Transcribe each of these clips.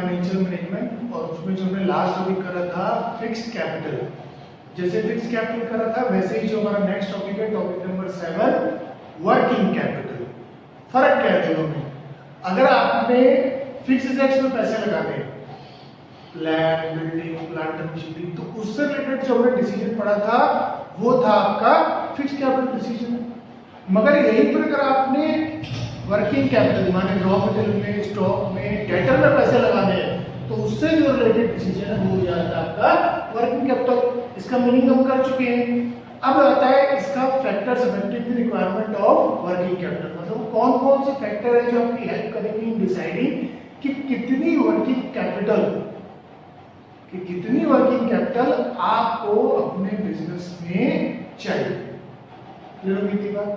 Financial management और उसमें जो हमने लास्ट टॉपिक करा था फिक्स्ड कैपिटल। जैसे फिक्स्ड कैपिटल करा था वैसे ही जो हमारा नेक्स्ट टॉपिक है टॉपिक नंबर 7 वर्किंग कैपिटल। फर्क क्या है दोनों में? अगर आपने फिक्स्ड एसेट्स में पैसे लगाने लैंड बिल्डिंग प्लांट मशीनरी तो उससे रिलेटेड जो हमने डिसीजन पढ़ा था वो था आपका फिक्स्ड कैपिटल डिसीजन। मगर यहीं पर अगर आपने वर्किंग कैपिटल माने रॉ मटेरियल में स्टॉक में डेटर में पैसे लगाने हैं तो उससे जो रिलेटेड डिसीजन है वो हो जाता है आपका वर्किंग कैपिटल। इसका मीनिंग हम कर चुके हैं। अब आता है इसका factors affecting the requirement of working capital, मतलब कौन कौन से फैक्टर है जो आपकी हेल्प करेंगे इन डिसाइडिंग कि कितनी वर्किंग कैपिटल आपको अपने बिजनेस में चाहिए। क्लियर होगी थी बात?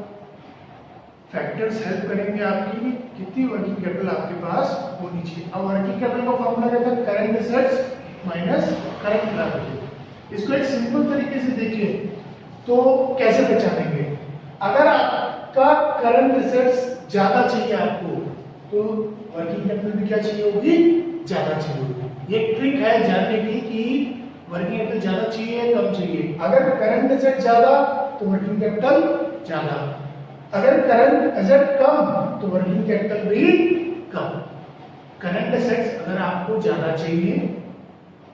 फैक्टर्स हेल्प करेंगे आपकी कितनी वर्किंग कैपिटल आपके पास होनी चाहिए। अब वर्किंग कैपिटल का फॉर्मूला क्या था? Current assets minus current liability. इसको एक सिंपल तरीके से देखिए तो कैसे पहचानेंगे? अगर आपका करंट एसेट्स ज्यादा चाहिए आपको तो वर्किंग कैपिटल भी क्या चाहिए होगी? ज्यादा चाहिए होगी। ये ट्रिक है जानने की कि वर्किंग कैपिटल ज्यादा चाहिए कम चाहिए। अगर करंट एसेट ज्यादा तो वर्किंग कैपिटल ज्यादा, अगर करंट एसेट कम तो वर्किंग कैपिटल भी कम। करंट एसेट्स अगर आपको ज्यादा चाहिए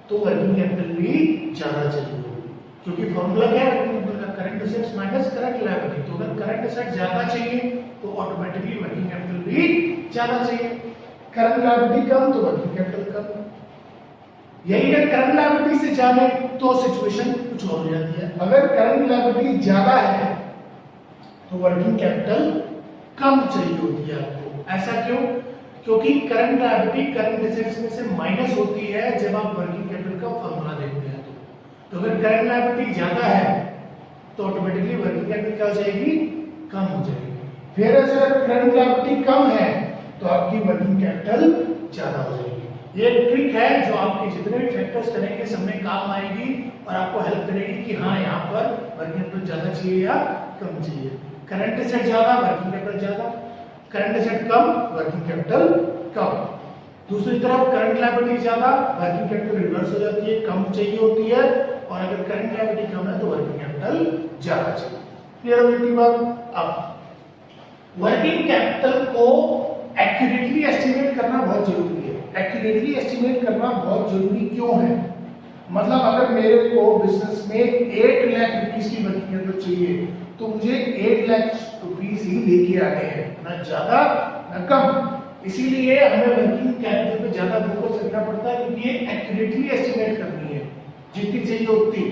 तो वर्किंग कैपिटल भी ज्यादा चाहिए, क्योंकि फॉर्मूला क्या है वर्किंग कैपिटल का? Current assets minus current liability. तो अगर करंट एसेट ज्यादा चाहिए तो ऑटोमेटिकली वर्किंग कैपिटल भी ज्यादा चाहिए। करंट लायबिलिटी कम तो वर्किंग कैपिटल कम। यही अगर करंट लायबिलिटी से ज्यादा तो सिचुएशन कुछ और हो जाती है। अगर करंट लायबिलिटी ज्यादा है तो वर्किंग कैपिटल कम चाहिए होती है आपको। ऐसा क्यों? क्योंकि करंट लायबिलिटी करंट एसेट्स में से माइनस होती है जब आप वर्किंग कैपिटल का फॉर्मूला देखते हैं। तो अगर करंट लायबिलिटी ज्यादा है तो ऑटोमेटिकली वर्किंग कैपिटल क्या हो जाएगी? कम हो जाएगी। फिर अगर करंट लायबिलिटी कम है तो आपकी वर्किंग कैपिटल ज्यादा हो जाएगी। ये ट्रिक है जो आपके जितने भी फैक्टर्स करेंगे सब में काम आएगी और आपको हेल्प करेगी कि हाँ यहाँ पर वर्किंग कैपिटल ज्यादा चाहिए या कम चाहिए। करंट एसेट ज्यादा वर्किंग कैपिटल ज्यादा, करंट एसेट कम वर्किंग कैपिटल कम। दूसरी तरफ करंट लायबिलिटी ज्यादा वर्किंग कैपिटल रिवर्स हो जाती है, कम चाहिए होती है, और अगर करंट लायबिलिटी कम है तो वर्किंग कैपिटल ज्यादा चाहिए। क्लियर हो गई बात? अब वर्किंग कैपिटल को एक्यूरेटली एस्टिमेट करना बहुत जरूरी है। एक्यूरेटली एस्टिमेट करना बहुत जरूरी क्यों है? मतलब अगर मेरे को बिजनेस में 8 लाख रुपीस की वर्किंग कैपिटल चाहिए तो मुझे 8 लाख रुपीस ही लेके आने हैं, ना ज्यादा ना कम। इसीलिए हमें वर्किंग कैपिटल पे ज्यादा फोकस रखना पड़ता है क्योंकि ये एक्यूरेटली एस्टिमेट करनी है, जितनी चाहिए उतनी।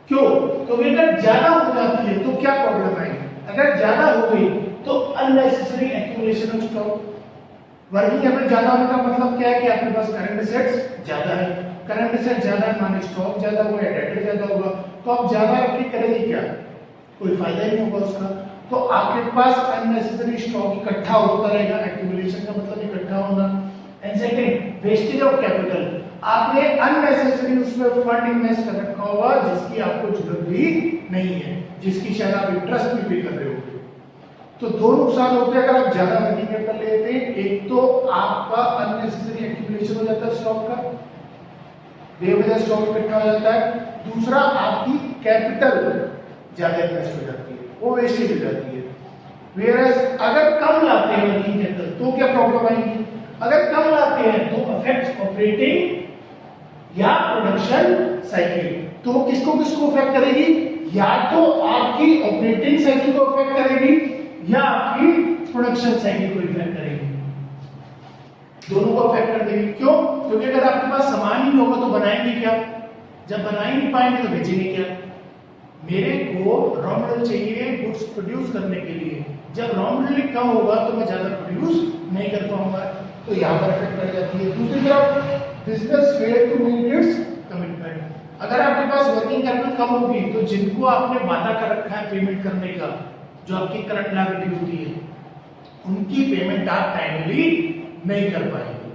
क्यों? क्योंकि अगर ज्यादा हो जाती है तो क्या प्रॉब्लम आएगी? अगर ज्यादा हो गई तो unnecessary accumulation of stock. Working capital ज्यादा होने का मतलब क्या है कि आपके पास करंट एसेट्स ज्यादा है, करंट एसेट ज्यादा है माने स्टॉक ज्यादा होगा या डेटर ज्यादा होगा, तो आप ज्यादा रख के करेंगे क्या? कोई फायदा ही नहीं होगा उसका। तो आपके पास अननेसेसरी स्टॉक इकट्ठा होता रहेगा। एक्यूमुलेशन का मतलब इकट्ठा होना। And second wastage of capital, आपने अननेसेसरी उसमें फंड इन्वेस्ट कर रखा होगा जिसकी आपको जरूरत भी नहीं है, जिसकी शायद आप इंटरेस्ट भी पे कर रहे होगे। तो दो नुकसान होते हैं अगर आप ज्यादा वर्किंग कैपिटल लेते हैं। एक तो आपका अननेसेसरी एक्यूमुलेशन हो जाता है स्टॉक का, बेवजह स्टॉक इकट्ठा हो जाता है। दूसरा आपकी कैपिटल ज्यादा इन्वेस्ट हो जाती है, वो वेस्टेज हो जाती है। वेयरएज अगर कम लाते हैं वर्किंग कैपिटल तो क्या प्रॉब्लम आएगी? अगर कम लाते हैं तो अफेक्ट्स ऑपरेटिंग या प्रोडक्शन साइकिल। तो किसको किसको अफेक्ट करेगी? या तो आपकी ऑपरेटिंग साइकिल को अफेक्ट करेगी या आपकी प्रोडक्शन साइकिल को इफेक्ट करेगी। दोनों को अफेक्ट कर देगी। क्यों? क्योंकि अगर आपके पास सामान ही नहीं होगा तो बनाएंगे क्या? जब बना ही नहीं पाएंगे तो बेचेंगे क्या? मेरे को रॉ मटेरियल चाहिए गुड्स प्रोड्यूस करने के लिए, जब रॉ मटेरियल कम होगा तो मैं ज्यादा प्रोड्यूस नहीं कर पाऊंगा, तो यहाँ पर इफेक्ट कर जाती है। दूसरी तरफ business fail to meet its commitment. अगर आपके पास वर्किंग कैपिटल कम होगी तो जिनको आपने वादा कर रखा है पेमेंट करने का, जो आपकी करंट लायबिलिटी होती है, उनकी पेमेंट आप टाइमली नहीं कर पाएंगे।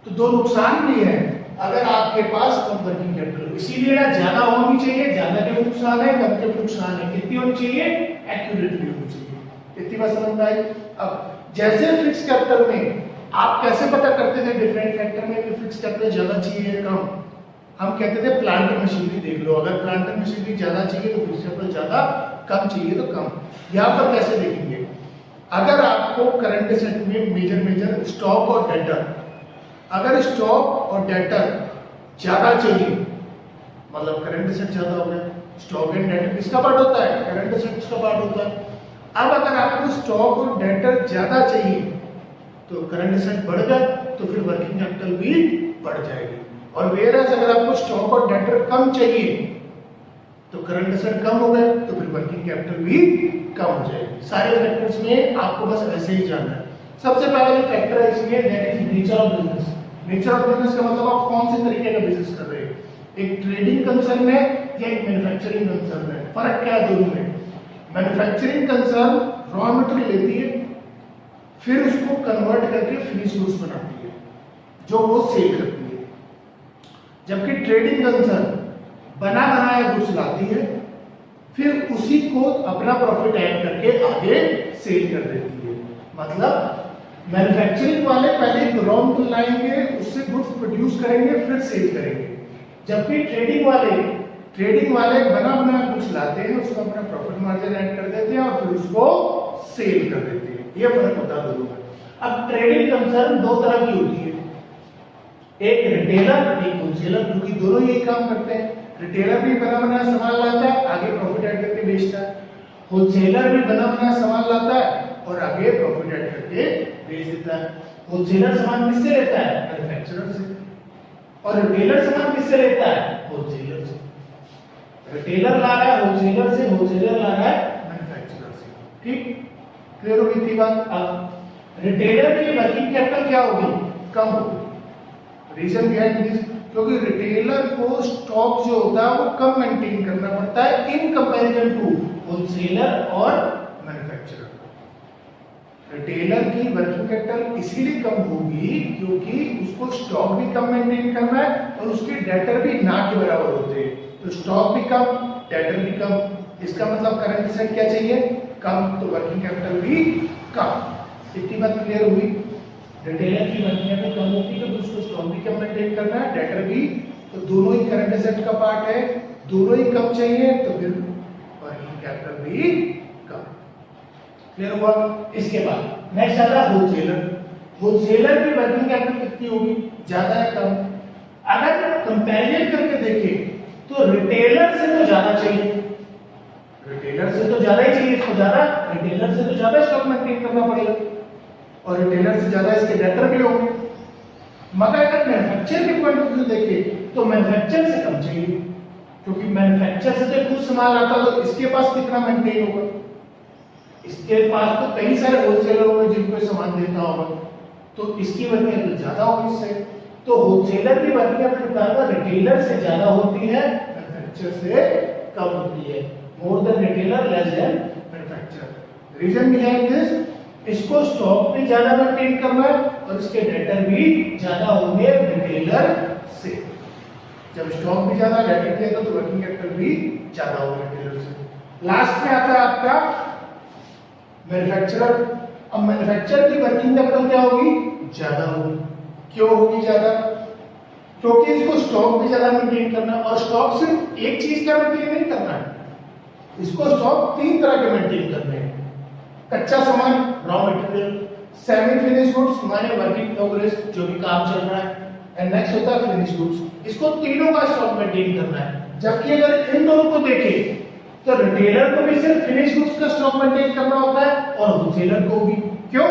तो दो नुकसान भी है अगर आपके पास कम वर्किंग कैपिटल हो। इसीलिए ना ज्यादा होनी चाहिए, ज्यादा के नुकसान है, कम के नुकसान है। कितनी होनी चाहिए? एक्यूरेटली होनी चाहिए। इतनी बात समझ में आई? अब जैसे फिक्स कैपिटल में आप कैसे पता करते थे डिफरेंट फैक्टर में कि फिक्स कैपिटल ज्यादा चाहिए या कम? हम कहते थे प्लांट और मशीनरी देख लो, अगर प्लांट और मशीनरी ज्यादा चाहिए तो फिक्स कैपिटल ज्यादा, कम चाहिए तो कम। यहाँ पर कैसे देखेंगे? अगर आपको करंट एसेट में मेजर स्टॉक और डेटर, अगर स्टॉक और डेटर ज्यादा चाहिए मतलब करंट एसेट ज्यादा हो गया, स्टॉक एंड डेटर किसका पार्ट होता है? करंट एसेट्स का पार्ट होता है। अब अगर आपको स्टॉक और डेटर ज्यादा चाहिए तो करंट एसेट बढ़ गया तो फिर वर्किंग कैपिटल भी बढ़ जाएगी। और वेयरएज अगर आपको स्टॉक और डेटर कम चाहिए तो करंट एसेट कम हो गए तो फिर वर्किंग कैपिटल भी कम हो जाएगी। सारे फैक्टर्स में आपको बस ऐसे ही जानना है। सबसे पहला जो फैक्टर है इसमें that is nature of business. Nature of business का मतलब आप कौन से तरीके का बिजनेस कर रहे हैं, एक ट्रेडिंग कंसर्न है या एक मैन्युफैक्चरिंग कंसर्न है? फर्क क्या है दोनों में? मैन्युफैक्चरिंग कंसर्न रॉ मटेरियल लेती है फिर उसको कन्वर्ट करके फिनिश गुड्स बनाती है जो वो सेल करती है, जबकि ट्रेडिंग कंसर्न बना बनाया गुड्स लाती है फिर उसी को अपना प्रॉफिट ऐड करके आगे सेल कर देती है। मतलब मैन्युफैक्चरिंग वाले पहले रॉ मटेरियल लाएंगे, उससे गुड्स प्रोड्यूस करेंगे फिर सेल करेंगे, जबकि ट्रेडिंग वाले बना बनाया गुड्स लाते हैं, उसको अपना प्रॉफिट मार्जिन ऐड कर देते हैं और फिर उसको सेल कर देते हैं। ये फर्क होता है दोनों में। अब ट्रेडिंग कंसर्न दो तरह की होती है, एक रिटेलर एक होलसेलर, क्योंकि दोनों यही काम करते हैं। रिटेलर भी बना बनाया सामान लाता है, आगे प्रॉफिट ऐड करके बेचता है। होलसेलर भी बना बनाया सामान लाता है और आगे प्रॉफिट ऐड करके बेच देता है। होलसेलर सामान किससे लेता है? मैन्युफैक्चरर से। और रिटेलर सामान किससे लेता है? होलसेलर से। रिटेलर ला रहा है होलसेलर से, होलसेलर ला रहा है मैन्युफैक्चरर से। ठीक, क्लियर होगी थी बात? अब रिटेलर की वर्किंग कैपिटल क्या होगी? कम होगी। रीजन बिहाइंड दिस, क्योंकि रिटेलर को स्टॉक जो होता है वो कम मेंटेन करना पड़ता है इन कंपैरिजन टू होलसेलर और मैन्युफैक्चरर। रिटेलर की वर्किंग कैपिटल इसीलिए कम होगी क्योंकि उसको स्टॉक भी कम मेंटेन करना है और उसके डेटर भी ना के बराबर होते हैं, तो स्टॉक भी कम डेटर भी कम। इसका मतलब करंट एसेट क्या चाहिए? कम, तो वर्किंग कैपिटल भी कम। इतनी बात क्लियर हुई? रिटेलर की वर्किंग कैपिटल कम होती है तो उसको स्टॉक भी कम मेंटेन करना है, डेटर भी, तो दोनों ही करंट एसेट का पार्ट है, दोनों ही कम चाहिए तो फिर वर्किंग कैपिटल भी कम। क्लियर हुआ? इसके बाद नेक्स्ट आता है होलसेलर। होलसेलर की वर्किंग कैपिटल कितनी होगी? ज्यादा है कम? अगर कंपैरिजन करके देखें तो रिटेलर से तो ज्यादा चाहिए, रिटेलर से तो ज्यादा ही चाहिए, इसको ज्यादा, रिटेलर से तो ज्यादा स्टॉक मेंटेन करना पड़ेगा और रिटेलर से ज्यादा इसके डेटर भी होंगे। मगर अगर मैन्युफैक्चर के पॉइंट ऑफ व्यू देखें तो मैन्युफैक्चर से कम चाहिए, क्योंकि मैन्युफैक्चर से तो कुछ सामान आता तो इसके पास कितना मेंटेन होगा? इसके पास तो कई सारे होलसेलर होंगे जिनको सामान देना होगा, तो इसकी वर्किंग कैपिटल ज्यादा होगी इससे। तो होलसेलर की वर्किंग कैपिटल रिटेलर से ज्यादा होती है, मैन्युफैक्चर से कम होती है। More than retailer, less than manufacturer. Reason behind this, इसको स्टॉक भी ज्यादा मेंटेन करना है और इसके डेटर भी ज्यादा होंगे रिटेलर से। जब स्टॉक भी ज्यादा डेटर भी ज्यादा तो वर्किंग कैपिटल भी ज्यादा होगा रिटेलर से। लास्ट में आता है आपका मैन्युफैक्चरर। अब मैन्युफैक्चरर की वर्किंग कैपिटल क्या होगी? ज्यादा होगी। क्यों होगी ज्यादा? क्योंकि इसको स्टॉक भी ज्यादा मेंटेन करना है और स्टॉक सिर्फ एक चीज का मेंटेन नहीं करना है, इसको स्टॉक तीन तरह के मेंटेन करने हैं। कच्चा सामान raw material, semi finish goods माने वर्क इन प्रोग्रेस जो भी काम चल रहा है, एंड नेक्स्ट होता है फिनिश गुड्स। इसको तीनों का स्टॉक मेंटेन करना है। जबकि अगर इन दोनों को देखें तो रिटेलर को भी सिर्फ फिनिश गुड्स का स्टॉक मेंटेन करना होता है और होलसेलर को भी। क्यों?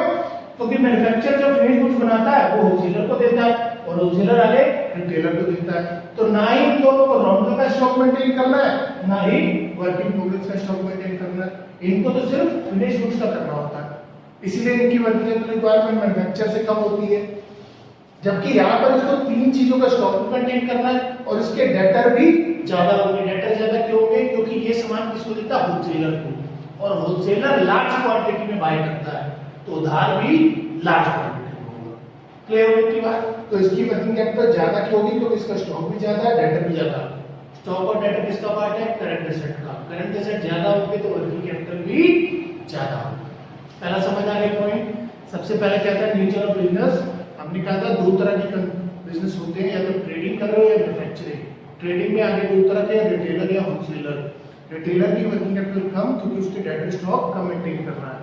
क्योंकि मैन्युफैक्चरर जो फिनिश गुड्स बनाता है वो होलसेलर को देता है और होलसेलर आगे रिटेलर को देता है। तो ना ही इन दोनों को रॉ मटेरियल का स्टॉक मेंटेन करना है, ना ही वर्क इन प्रोग्रेस का स्टॉक मेंटेन करना है। इनको तो सिर्फ फिनिश गुड्स का करना होता है, इसलिए इनकी वर्किंग कैपिटल रिक्वायरमेंट मैन्युफैक्चरर से कम होती है। जबकि यहाँ पर इसको तीन चीजों का स्टॉक मेंटेन करना है और इसके डेटर भी ज्यादा होंगे। डेटर ज्यादा क्यों होंगे? क्योंकि ये सामान किसको देता है? होलसेलर को, और होलसेलर लार्ज क्वांटिटी में बाय करता है तो उधार भी लार्ज क्वांटिटी में होगा। क्लियर हो गई बात? तो इसकी वर्किंग कैपिटल ज्यादा क्यों होगी? क्योंकि इसका स्टॉक भी ज्यादा है, डेटर भी ज्यादा है। स्टॉक और डेटर किसका पार्ट है? करंट एसेट का। करंट एसेट ज्यादा होंगे तो वर्किंग कैपिटल भी ज्यादा होगा। पहला समझ आ गया पॉइंट। सबसे पहले क्या था नेचर ऑफ बिजनेस, हमने कहा था दो तरह के बिजनेस होते हैं, या तो ट्रेडिंग कर रहे हो या मैन्युफैक्चरिंग। ट्रेडिंग में आगे दो तरह के, रिटेलर या होलसेलर। रिटेलर की वर्किंग कैपिटल कम क्योंकि उसके डेटर स्टॉक कम मेंटेन करना है,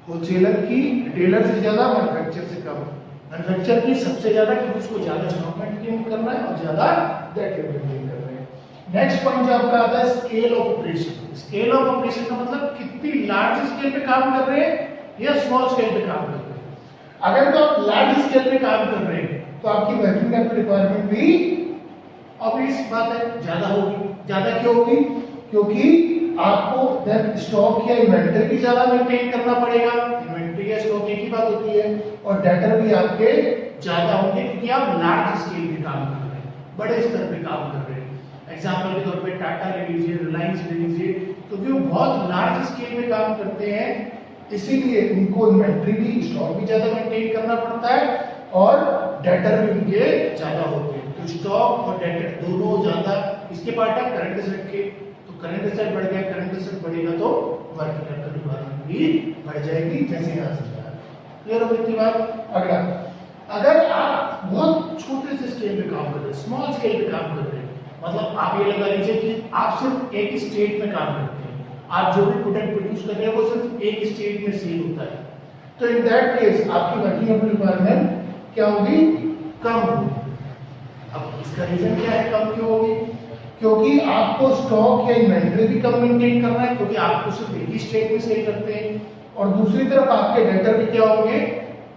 होलसेलर की रिटेलर से ज्यादा, मैन्युफैक्चर से कम। मैन्युफैक्चर की सबसे ज्यादा क्योंकि उसको ज्यादा स्टॉक मेंटेन करना है और ज्यादा डेटर मेंटेन करना है। नेक्स्ट पॉइंट जो आपका आता है scale of operation. Scale of operation का मतलब कितनी लार्ज स्केल पे काम कर रहे हैं या स्मॉल स्केल पे काम कर रहे हैं। अगर तो आप लार्ज स्केल पे काम कर रहे हैं तो आपकी वर्किंग कैपिटल रिक्वायरमेंट भी ऑब्वियस बात है ज्यादा होगी। ज्यादा क्यों होगी? क्योंकि आपको देन स्टॉक या इन्वेंटरी भी ज्यादा मेंटेन करना पड़ेगा। इन्वेंटरी या स्टॉक एक ही बात होती है। और डेटर भी आपके ज्यादा होंगे क्योंकि आप लार्ज स्केल पे काम कर रहे हैं, बड़े स्तर पे काम कर रहे हैं। एग्जाम्पल के तौर पे टाटा ले लीजिए, रिलायंस ले लीजिए, क्योंकि वो बहुत लार्ज स्केल पे काम करते हैं, इसीलिए उनको इन्वेंटरी भी, स्टॉक भी ज्यादा मेंटेन करना पड़ता है और डेटर भी उनके ज्यादा होते हैं। तो स्टॉक और डेटर दोनों ज्यादा, इसके पार्ट है करंट एसेट के, तो करंट एसेट बढ़ गया, करंट एसेट बढ़ेगा तो वर्किंग कैपिटल रिक्वायरमेंट भी बढ़ जाएगी, जैसे यहां से क्लियर हो गई बात। अगला, अगर आप बहुत छोटे से स्केल पे काम कर रहे हैं, स्मॉल स्केल पे काम कर रहे हैं, मतलब आप ये लगा लीजिए कि आप सिर्फ एक स्टेट में काम करते हैं, आप जो भी प्रोडक्ट प्रोड्यूस कर रहे हैं वो सिर्फ एक स्टेट में सेल होता है, तो इन दैट केस आपकी वर्किंग कैपिटल रिक्वायरमेंट क्या होगी? कम होगी। अब इसका रीजन क्या है कम क्यों होगी? क्योंकि आपको स्टॉक या इन्वेंटरी भी कम मेंटेन करना है क्योंकि आपको सिर्फ एक ही स्टेट में सेल करते हैं, और दूसरी तरफ आपके डेटर भी क्या होंगे?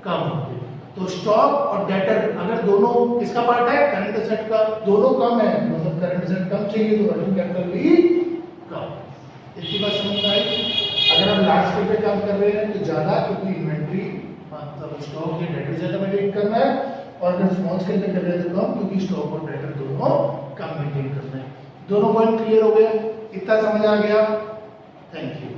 कम होंगे। तो स्टॉक और डेटर अगर दोनों किसका पार्ट है? करंट एसेट का, दोनों कम है, मतलब करंट एसेट कम चाहिए तो वर्किंग कैपिटल भी कम। इतनी बात समझ में आई? अगर आप लार्ज स्केल पे काम कर रहे हैं तो ज्यादा, क्योंकि इन्वेंटरी मतलब स्टॉक या डेटर ज्यादा मेंटेन करना है, और अगर स्मॉल स्केल पे कर रहे हैं तो कम, क्योंकि स्टॉक और डेटर दोनों कम मेंटेन करना है। दोनों पॉइंट क्लियर हो गए? इतना समझ आ गया? Thank you.